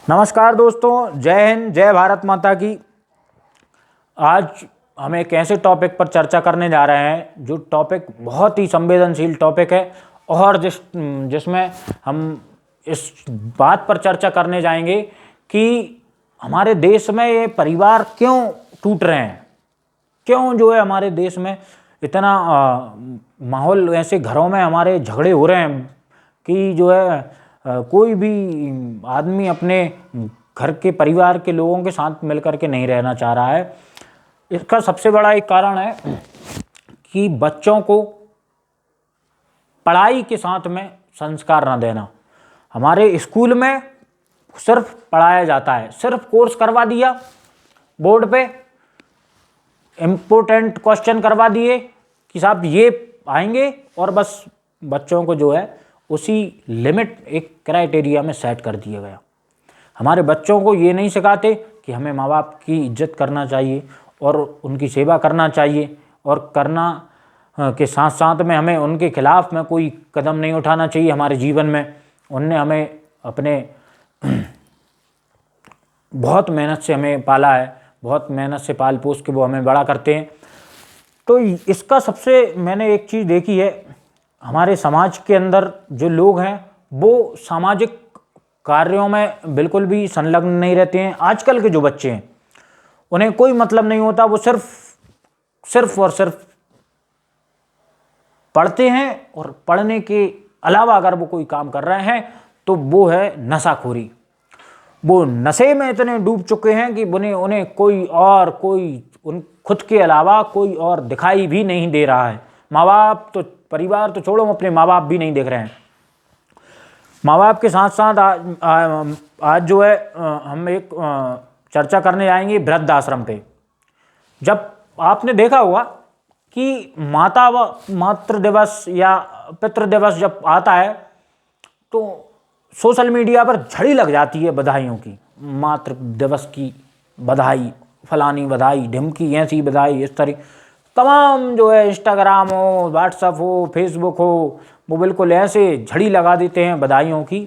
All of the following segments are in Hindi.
नमस्कार दोस्तों, जय हिंद, जय भारत माता की। आज हम एक ऐसे टॉपिक पर चर्चा करने जा रहे हैं जो टॉपिक बहुत ही संवेदनशील टॉपिक है और जिसमें हम इस बात पर चर्चा करने जाएंगे कि हमारे देश में ये परिवार क्यों टूट रहे हैं, क्यों जो है हमारे देश में इतना माहौल, ऐसे घरों में हमारे झगड़े हो रहे हैं कि जो है कोई भी आदमी अपने घर के परिवार के लोगों के साथ मिलकर के नहीं रहना चाह रहा है। इसका सबसे बड़ा एक कारण है कि बच्चों को पढ़ाई के साथ में संस्कार न देना। हमारे स्कूल में सिर्फ पढ़ाया जाता है, सिर्फ कोर्स करवा दिया, बोर्ड पे इम्पोर्टेंट क्वेश्चन करवा दिए कि साहब ये आएंगे और बस बच्चों को जो है उसी लिमिट, एक क्राइटेरिया में सेट कर दिया गया। हमारे बच्चों को ये नहीं सिखाते कि हमें माँ बाप की इज्जत करना चाहिए और उनकी सेवा करना चाहिए, और करना के साथ साथ में हमें उनके खिलाफ में कोई कदम नहीं उठाना चाहिए हमारे जीवन में। उनने हमें अपने बहुत मेहनत से हमें पाला है, बहुत मेहनत से पाल पोस के वो हमें बड़ा करते हैं। तो इसका सबसे मैंने एक चीज़ देखी है, हमारे समाज के अंदर जो लोग हैं वो सामाजिक कार्यों में बिल्कुल भी संलग्न नहीं रहते हैं। आजकल के जो बच्चे हैं उन्हें कोई मतलब नहीं होता, वो सिर्फ और सिर्फ पढ़ते हैं, और पढ़ने के अलावा अगर वो कोई काम कर रहे हैं तो वो है नशाखोरी। वो नशे में इतने डूब चुके हैं कि उन्हें कोई उन खुद के अलावा कोई और दिखाई भी नहीं दे रहा है। माँ बाप तो, परिवार तो छोड़ो, अपने माँ बाप भी नहीं देख रहे हैं। माँ बाप के साथ साथ आज जो है हम एक चर्चा करने जाएंगे वृद्धाश्रम पे। जब आपने देखा होगा कि मातृ दिवस या पितृ दिवस जब आता है तो सोशल मीडिया पर झड़ी लग जाती है बधाइयों की। मातृ दिवस की बधाई, फलानी बधाई, ढिमकी ऐसी बधाई, इस तरह तमाम जो है इंस्टाग्राम हो, व्हाट्सएप हो, फेसबुक हो, वो बिल्कुल ऐसे झड़ी लगा देते हैं बधाइयों की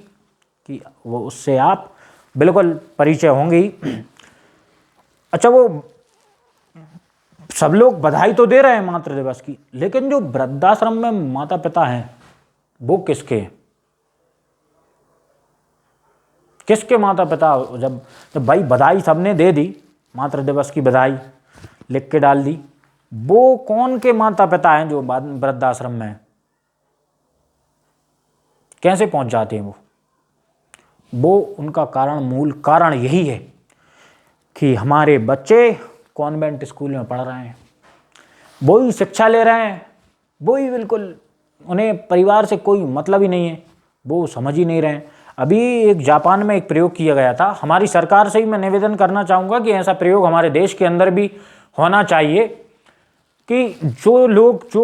कि वो उससे आप बिल्कुल परिचय होंगे ही। अच्छा, वो सब लोग बधाई तो दे रहे हैं मातृ दिवस की, लेकिन जो वृद्धाश्रम में माता पिता हैं वो किसके माता पिता? जब भाई बधाई सबने दे दी, मातृ दिवस की बधाई लिख के डाल दी, वो कौन के माता पिता हैं जो वृद्धाश्रम में हैं? कैसे पहुंच जाते हैं वो उनका मूल कारण यही है कि हमारे बच्चे कॉन्वेंट स्कूल में पढ़ रहे हैं, वही शिक्षा ले रहे हैं, वही बिल्कुल, उन्हें परिवार से कोई मतलब ही नहीं है, वो समझ ही नहीं रहे हैं। अभी एक जापान में एक प्रयोग किया गया था। हमारी सरकार से ही मैं निवेदन करना चाहूँगा कि ऐसा प्रयोग हमारे देश के अंदर भी होना चाहिए कि जो लोग जो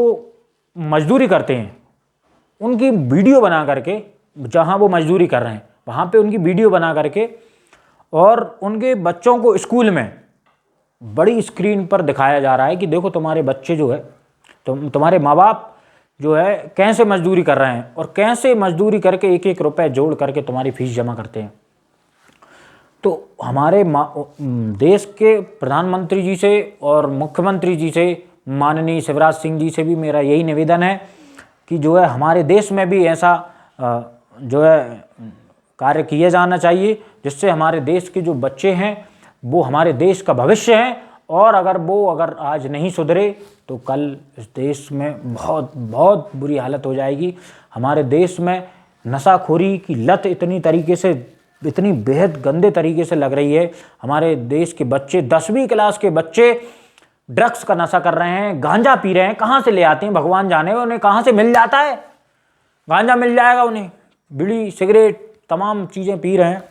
मजदूरी करते हैं उनकी वीडियो बना करके, जहाँ वो मजदूरी कर रहे हैं वहाँ पे उनकी वीडियो बना करके, और उनके बच्चों को स्कूल में बड़ी स्क्रीन पर दिखाया जा रहा है कि देखो तुम्हारे बच्चे जो है, तुम्हारे माँ बाप जो है कैसे मजदूरी कर रहे हैं और कैसे मजदूरी करके एक एक रुपए जोड़ करके तुम्हारी फीस जमा करते हैं। तो हमारे देश के प्रधानमंत्री जी से और मुख्यमंत्री जी से, माननीय शिवराज सिंह जी से भी मेरा यही निवेदन है कि जो है हमारे देश में भी ऐसा जो है कार्य किया जाना चाहिए, जिससे हमारे देश के जो बच्चे हैं वो हमारे देश का भविष्य हैं, और अगर आज नहीं सुधरे तो कल इस देश में बहुत बहुत बुरी हालत हो जाएगी। हमारे देश में नशाखोरी की लत इतनी बेहद गंदे तरीके से लग रही है। हमारे देश के बच्चे, 10वीं क्लास के बच्चे ड्रग्स का नशा कर रहे हैं, गांजा पी रहे हैं। कहाँ से ले आते हैं भगवान जाने, उन्हें कहाँ से मिल जाता है। गांजा मिल जाएगा उन्हें, बीड़ी सिगरेट तमाम चीज़ें पी रहे हैं।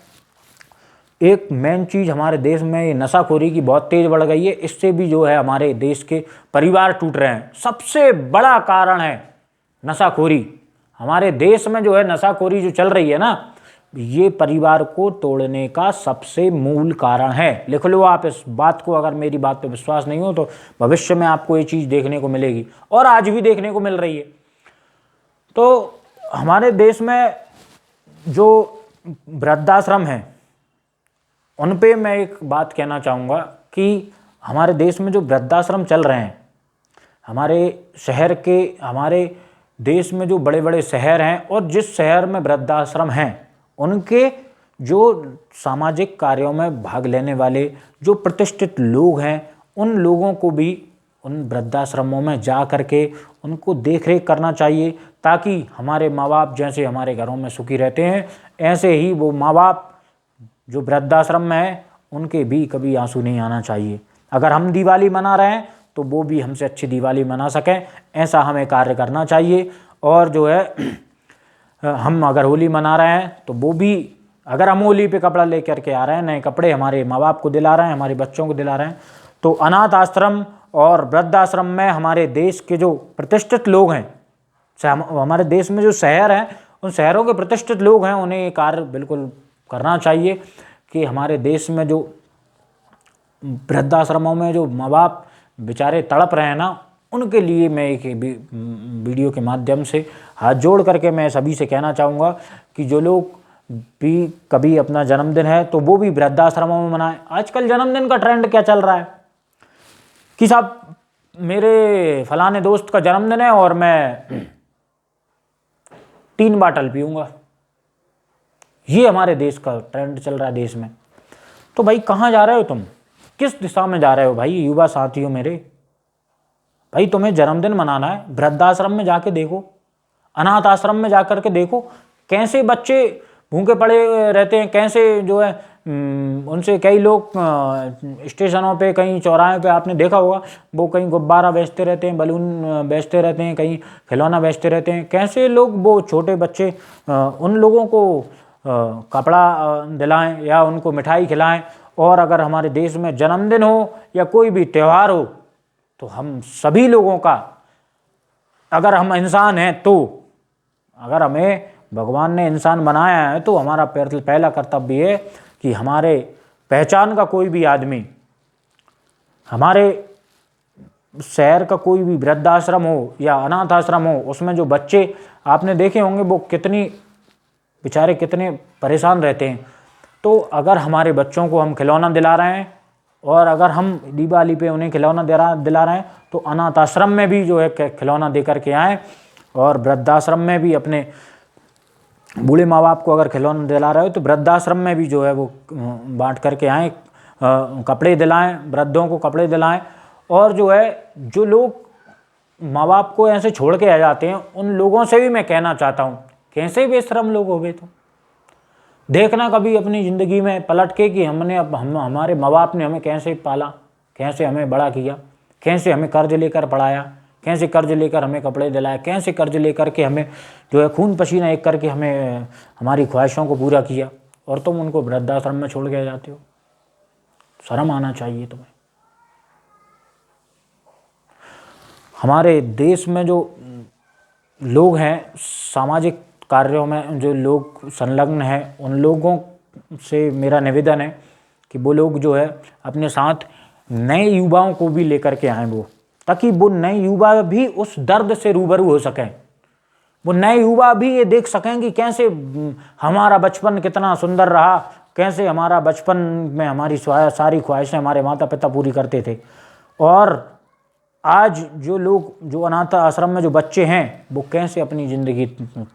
एक मेन चीज़ हमारे देश में ये नशाखोरी की बहुत तेज़ बढ़ गई है। इससे भी जो है हमारे देश के परिवार टूट रहे हैं। सबसे बड़ा कारण है नशाखोरी। हमारे देश में जो है नशाखोरी जो चल रही है ना, ये परिवार को तोड़ने का सबसे मूल कारण है। लिख लो आप इस बात को, अगर मेरी बात पे विश्वास नहीं हो तो भविष्य में आपको ये चीज़ देखने को मिलेगी, और आज भी देखने को मिल रही है। तो हमारे देश में जो वृद्धाश्रम है उन पे मैं एक बात कहना चाहूँगा कि हमारे देश में जो वृद्धाश्रम चल रहे हैं, हमारे देश में जो बड़े बड़े शहर हैं और जिस शहर में वृद्धाश्रम हैं, उनके जो सामाजिक कार्यों में भाग लेने वाले जो प्रतिष्ठित लोग हैं, उन लोगों को भी उन वृद्धाश्रमों में जा कर के उनको देख रेख करना चाहिए, ताकि हमारे माँ बाप जैसे हमारे घरों में सुखी रहते हैं, ऐसे ही वो माँ बाप जो वृद्धाश्रम में है उनके भी कभी आंसू नहीं आना चाहिए। अगर हम दिवाली मना रहे हैं तो वो भी हमसे अच्छी दिवाली मना सकें, ऐसा हमें कार्य करना चाहिए। और जो है हम अगर होली मना रहे हैं तो वो भी, अगर हम होली पे कपड़ा लेकर के आ रहे हैं, नए कपड़े हमारे माँ बाप को दिला रहे हैं, हमारे बच्चों को दिला रहे हैं, तो अनाथ आश्रम और वृद्धाश्रम में हमारे देश के जो प्रतिष्ठित लोग हैं, हमारे देश में जो शहर हैं, उन शहरों के प्रतिष्ठित लोग हैं, उन्हें ये कार्य बिल्कुल करना चाहिए कि हमारे देश में जो वृद्धाश्रमों में जो माँ बाप बेचारे तड़प रहे हैं ना, उनके लिए मैं एक वीडियो के माध्यम से हाथ जोड़ करके मैं सभी से कहना चाहूँगा कि जो लोग भी कभी अपना जन्मदिन है तो वो भी वृद्धाश्रमों में मनाएं। आजकल जन्मदिन का ट्रेंड क्या चल रहा है कि साहब मेरे फलाने दोस्त का जन्मदिन है और मैं 3 बाटल पीऊँगा। ये हमारे देश का ट्रेंड चल रहा है देश में। तो भाई कहाँ जा रहे हो तुम, किस दिशा में जा रहे हो भाई युवा साथियों मेरे? भाई तुम्हें जन्मदिन मनाना है, वृद्धाश्रम में जाके देखो, अनाथ आश्रम में जाकर के देखो कैसे बच्चे भूखे पड़े रहते हैं, कैसे जो है उनसे कई लोग स्टेशनों पे, कहीं चौराहे पे आपने देखा होगा, वो कहीं गुब्बारा बेचते रहते हैं, बलून बेचते रहते हैं, कहीं खिलौना बेचते रहते हैं। कैसे लोग, वो छोटे बच्चे, उन लोगों को कपड़ा दिलाएं या उनको मिठाई खिलाएं। और अगर हमारे देश में जन्मदिन हो या कोई भी त्यौहार हो तो हम सभी लोगों का, अगर हम इंसान हैं तो, अगर हमें भगवान ने इंसान बनाया है तो हमारा पहला कर्तव्य है कि हमारे पहचान का कोई भी आदमी, हमारे शहर का कोई भी वृद्धाश्रम हो या अनाथ आश्रम हो, उसमें जो बच्चे आपने देखे होंगे वो बेचारे कितने परेशान रहते हैं। तो अगर हमारे बच्चों को हम खिलौना दिला रहे हैं और अगर हम दिवाली पे उन्हें खिलौना दिला रहे हैं तो अनाथ आश्रम में भी जो है खिलौना दे करके आएँ, और वृद्धाश्रम में भी अपने बूढ़े माँ बाप को अगर खिलौना दिला रहे हो तो वृद्धाश्रम में भी जो है वो बांट करके आएँ, कपड़े दिलाएं, वृद्धों को कपड़े दिलाएं। और जो है जो लोग माँ बाप को ऐसे छोड़ के आ जाते हैं, उन लोगों से भी मैं कहना चाहता हूँ, कैसे बेशरम लोग हो गए तो देखना कभी अपनी ज़िंदगी में पलट के कि हमारे माँ बाप ने हमें कैसे पाला, कैसे हमें बड़ा किया, कैसे हमें कर्ज लेकर पढ़ाया, कैसे कर्ज लेकर हमें कपड़े दिलाए, कैसे कर्ज लेकर के हमें जो है खून पसीना एक करके हमें हमारी ख्वाहिशों को पूरा किया, और तुम उनको वृद्धाश्रम में छोड़ के जाते हो। शर्म आना चाहिए तुम्हें। हमारे देश में जो लोग हैं, सामाजिक कार्यों में जो लोग संलग्न हैं, उन लोगों से मेरा निवेदन है कि वो लोग जो है अपने साथ नए युवाओं को भी लेकर के आएँ, वो, ताकि वो नए युवा भी उस दर्द से रूबरू हो सकें। वो नए युवा भी ये देख सकें कि कैसे हमारा बचपन कितना सुंदर रहा, कैसे हमारा बचपन में हमारी सारी ख्वाहिशें हमारे माता पिता पूरी करते थे, और आज जो लोग, जो अनाथ आश्रम में जो बच्चे हैं, वो कैसे अपनी ज़िंदगी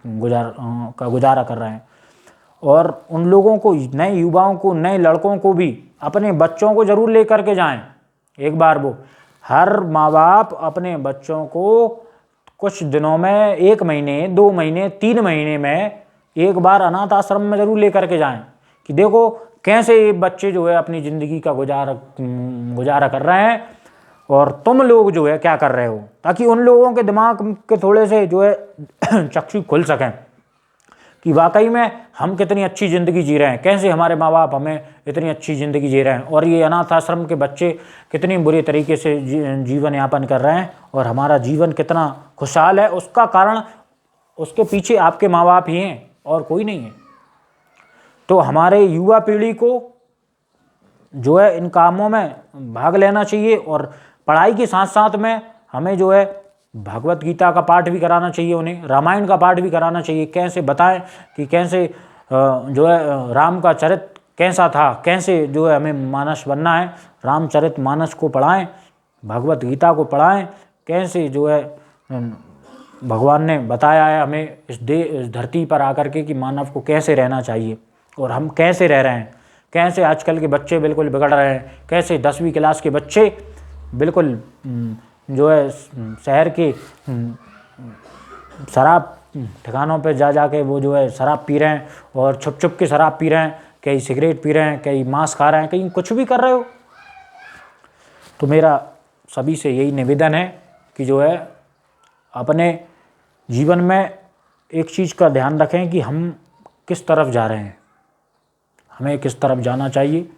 गुजारा कर रहे हैं। और उन लोगों को, नए युवाओं को, नए लड़कों को भी, अपने बच्चों को ज़रूर लेकर के जाएं एक बार। वो हर माँ बाप अपने बच्चों को कुछ दिनों में, 1 महीने, 2 महीने, 3 महीने में एक बार अनाथ आश्रम में ज़रूर लेकर के जाएं कि देखो कैसे ये बच्चे जो है अपनी ज़िंदगी का गुजारा कर रहे हैं और तुम लोग जो है क्या कर रहे हो, ताकि उन लोगों के दिमाग के थोड़े से जो है चक्षु खुल सकें कि वाकई में हम कितनी अच्छी ज़िंदगी जी रहे हैं, कैसे हमारे माँ बाप हमें इतनी अच्छी ज़िंदगी जी रहे हैं, और ये अनाथ आश्रम के बच्चे कितनी बुरी तरीके से जीवन यापन कर रहे हैं, और हमारा जीवन कितना खुशहाल है। उसका कारण, उसके पीछे आपके माँ बाप ही हैं और कोई नहीं है। तो हमारे युवा पीढ़ी को जो है इन कामों में भाग लेना चाहिए, और पढ़ाई के साथ साथ में हमें जो है भगवत गीता का पाठ भी कराना चाहिए, उन्हें रामायण का पाठ भी कराना चाहिए। कैसे बताएं कि कैसे जो है राम का चरित्र कैसा था, कैसे जो है हमें मानस बनना है, रामचरितमानस को पढ़ाएं, भगवत गीता को पढ़ाएं, कैसे जो है भगवान ने बताया है हमें इस धरती पर आकर के कि मानव को कैसे रहना चाहिए और हम कैसे रह रहे हैं, कैसे आजकल के बच्चे बिल्कुल बिगड़ रहे हैं, कैसे 10वीं क्लास के बच्चे बिल्कुल जो है शहर के शराब ठिकानों पे जा के वो जो है शराब पी रहे हैं और छुप छुप के शराब पी रहे हैं, कहीं सिगरेट पी रहे हैं, कहीं मांस खा रहे हैं, कहीं कुछ भी कर रहे हो। तो मेरा सभी से यही निवेदन है कि जो है अपने जीवन में एक चीज़ का ध्यान रखें कि हम किस तरफ जा रहे हैं, हमें किस तरफ जाना चाहिए।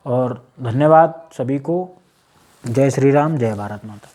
और धन्यवाद सभी को। जय श्री राम, जय भारत माता।